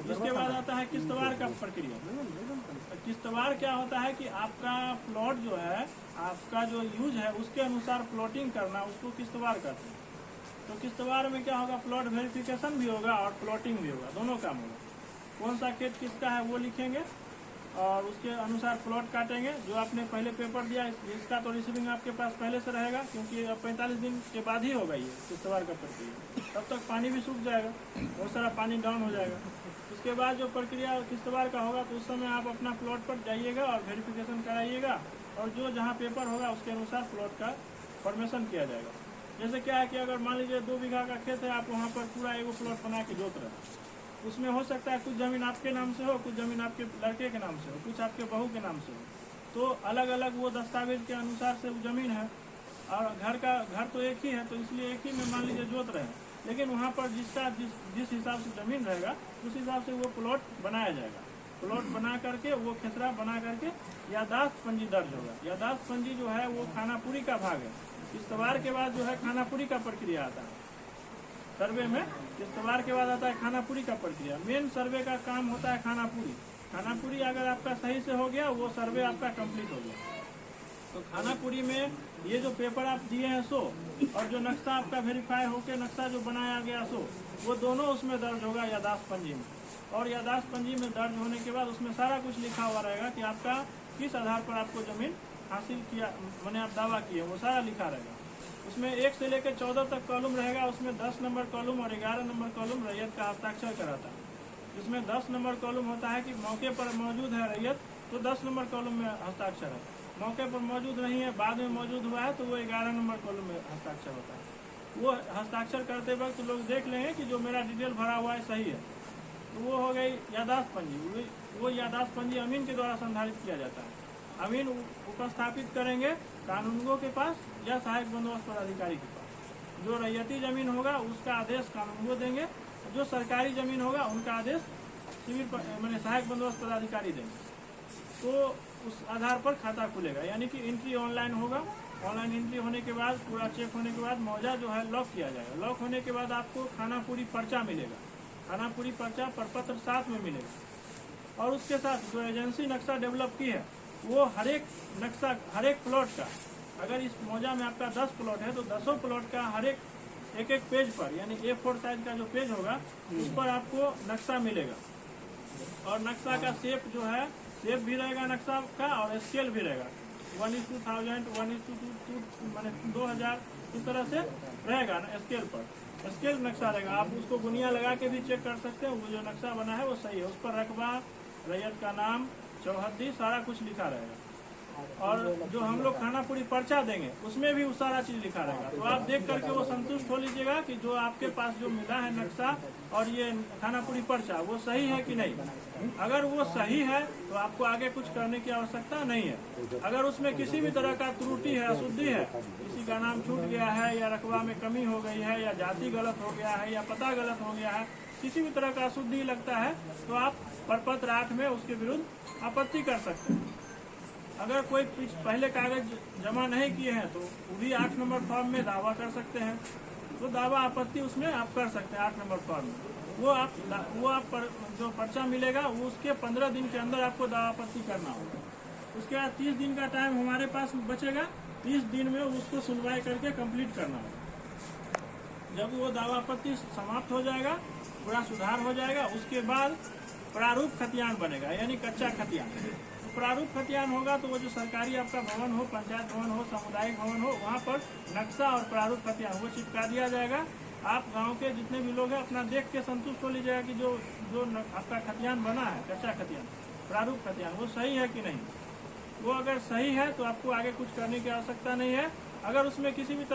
इसके बाद आता है किस्तवार का प्रक्रिया। किस्तवार क्या होता है कि आपका प्लॉट जो है, आपका जो यूज है उसके अनुसार प्लॉटिंग करना, उसको किस्तवार कहते हैं। तो किस्तवार में क्या होगा, प्लॉट वेरिफिकेशन भी होगा और प्लॉटिंग भी होगा, दोनों काम होगा। कौन सा खेत किसका है वो लिखेंगे और उसके अनुसार प्लॉट काटेंगे। जो आपने पहले पेपर दिया इसका तो रिसीविंग आपके पास पहले से रहेगा, क्योंकि अब 45 दिन के बाद ही होगा ये किस्तवार का प्रक्रिया। तब तक पानी भी सूख जाएगा, बहुत सारा पानी डाउन हो जाएगा। उसके बाद जो प्रक्रिया किस्तवार का होगा तो उस समय आप अपना प्लॉट पर जाइएगा और वेरिफिकेशन कराइएगा, और जो जहाँ पेपर होगा उसके अनुसार प्लॉट का फॉर्मेशन किया जाएगा। जैसे क्या है कि अगर मान लीजिए 2 बीघा का खेत है, आप वहाँ पर पूरा एगो प्लॉट बना के जोत रहे हैं, उसमें हो सकता है कुछ ज़मीन आपके नाम से हो, कुछ ज़मीन आपके लड़के के नाम से हो, कुछ आपके बहू के नाम से हो। तो अलग अलग वो दस्तावेज के अनुसार से वो ज़मीन है, और घर तो एक ही है, तो इसलिए एक ही में मान लीजिए जोत रहे हैं। लेकिन वहाँ पर जिस हिसाब से ज़मीन रहेगा उस हिसाब से वो प्लॉट बनाया जाएगा। प्लॉट बना करके वो खेसरा बना करके यादाश्त पंजी दर्ज होगा। यादाश्त पंजी जो है वो खानापुरी का भाग है। किस्तवार के बाद जो है खानापुरी का प्रक्रिया आता है सर्वे में। किस्तवार के बाद आता है खानापुरी का प्रक्रिया। मेन सर्वे का काम होता है खानापुरी। खानापुरी अगर आपका सही से हो गया, वो सर्वे आपका कंप्लीट हो गया। तो खानापुरी में ये जो पेपर आप दिए हैं सो, और जो नक्शा आपका वेरीफाई होकर नक्शा जो बनाया गया सो, वो दोनों उसमें दर्ज होगा यादाश्त पंजी में। और यादाश्त पंजी में दर्ज होने के बाद उसमें सारा कुछ लिखा हुआ रहेगा कि आपका किस आधार पर आपको जमीन हासिल किया, मैंने आप दावा किए, वो सारा लिखा रहेगा। उसमें 1 से लेकर 14 तक कॉलम रहेगा। उसमें 10 नंबर कॉलम और 11 नंबर कॉलम रैयत का हस्ताक्षर कराता है। इसमें 10 नंबर कॉलम होता है कि मौके पर मौजूद है रैयत, तो 10 नंबर कॉलम में हस्ताक्षर है। मौके पर मौजूद नहीं है, बाद में मौजूद हुआ है, तो वो 11 नंबर कॉलम में हस्ताक्षर होता है। वो हस्ताक्षर करते वक्त लोग देख लेंगे कि जो मेरा डिटेल भरा हुआ है सही है, तो वो हो गई यादाश्त पंजी। वो यादाश्त पंजी अमीन के द्वारा संधारित किया जाता है। अमीन उपस्थापित करेंगे कानूनगो के पास या सहायक बंदोबस्त पदाधिकारी के पास। जो रैयती जमीन होगा उसका आदेश कानूनगो देंगे, जो सरकारी जमीन होगा उनका आदेश सिविल मैंने सहायक बंदोबस्त पदाधिकारी देंगे। तो उस आधार पर खाता खुलेगा, यानी कि एंट्री ऑनलाइन होगा। ऑनलाइन एंट्री होने के बाद पूरा चेक होने के बाद मौजा जो है लॉक किया जाएगा। लॉक होने के बाद आपको खानापुरी पर्चा मिलेगा। खानापुरी पर्चा प्रपत्र साथ में मिलेगा। और उसके साथ जो एजेंसी नक्शा डेवलप की है वो हर एक नक्शा, हर एक प्लॉट का, अगर इस मौजा में आपका 10 प्लॉट है तो 10 प्लॉट का हर एक पेज पर, यानी A4 साइज का जो पेज होगा उस पर आपको नक्शा मिलेगा। और नक्शा का शेप जो है, शेप भी रहेगा नक्शा का, और स्केल भी रहेगा 1:1000, 1:2 माने 2000, इस तरह से रहेगा ना स्केल पर। स्केल नक्शा रहेगा, आप उसको गुनिया लगा के भी चेक कर सकते हैं। वो जो नक्शा बना है वो सही है। उस पर रकबा, रैयत का नाम, चौहद्दी, सारा कुछ लिखा रहेगा। और जो हम लोग खानापुरी पर्चा देंगे उसमें भी वो सारा चीज लिखा रहेगा। तो आप देख करके वो संतुष्ट हो लीजिएगा कि जो आपके पास जो मिला है नक्शा और ये खानापुरी पर्चा वो सही है कि नहीं। अगर वो सही है तो आपको आगे कुछ करने की आवश्यकता नहीं है। अगर उसमें किसी भी तरह का त्रुटि है, अशुद्धि है, किसी का नाम छूट गया है, या रकबा में कमी हो गई है, या जाति गलत हो गया है, या पता गलत हो गया है, किसी भी तरह का अशुद्धि लगता है, तो आप प्रपत्र 8 में उसके विरुद्ध आपत्ति कर सकते हैं। अगर कोई पहले कागज जमा नहीं किए हैं तो वो भी 8 नंबर फॉर्म में दावा कर सकते हैं। तो दावा आपत्ति उसमें आप कर सकते हैं 8 नंबर फॉर्म में। वो आप जो पर्चा मिलेगा वो उसके 15 दिन के अंदर आपको दावा आपत्ति करना होगा। उसके बाद 30 दिन का टाइम हमारे पास बचेगा। 30 दिन में उसको सुनवाई करके कंप्लीट करना होगा। जब वो दावा आपत्ति समाप्त हो जाएगा, पूरा सुधार हो जाएगा, उसके बाद प्रारूप खतियान बनेगा, यानी कच्चा खतियान। प्रारूप खतियान होगा तो वो जो सरकारी आपका भवन हो, पंचायत भवन हो, सामुदायिक भवन हो, वहाँ पर नक्शा और प्रारूप खतियान वो चिपका दिया जाएगा। आप गांव के जितने भी लोग हैं अपना देख के संतुष्ट हो लीजिएगा कि जो आपका खतियान बना है, कच्चा खतियान, प्रारूप खतियान, वो सही है कि नहीं। वो अगर सही है तो आपको आगे कुछ करने की आवश्यकता नहीं है। अगर उसमें किसी भी तरह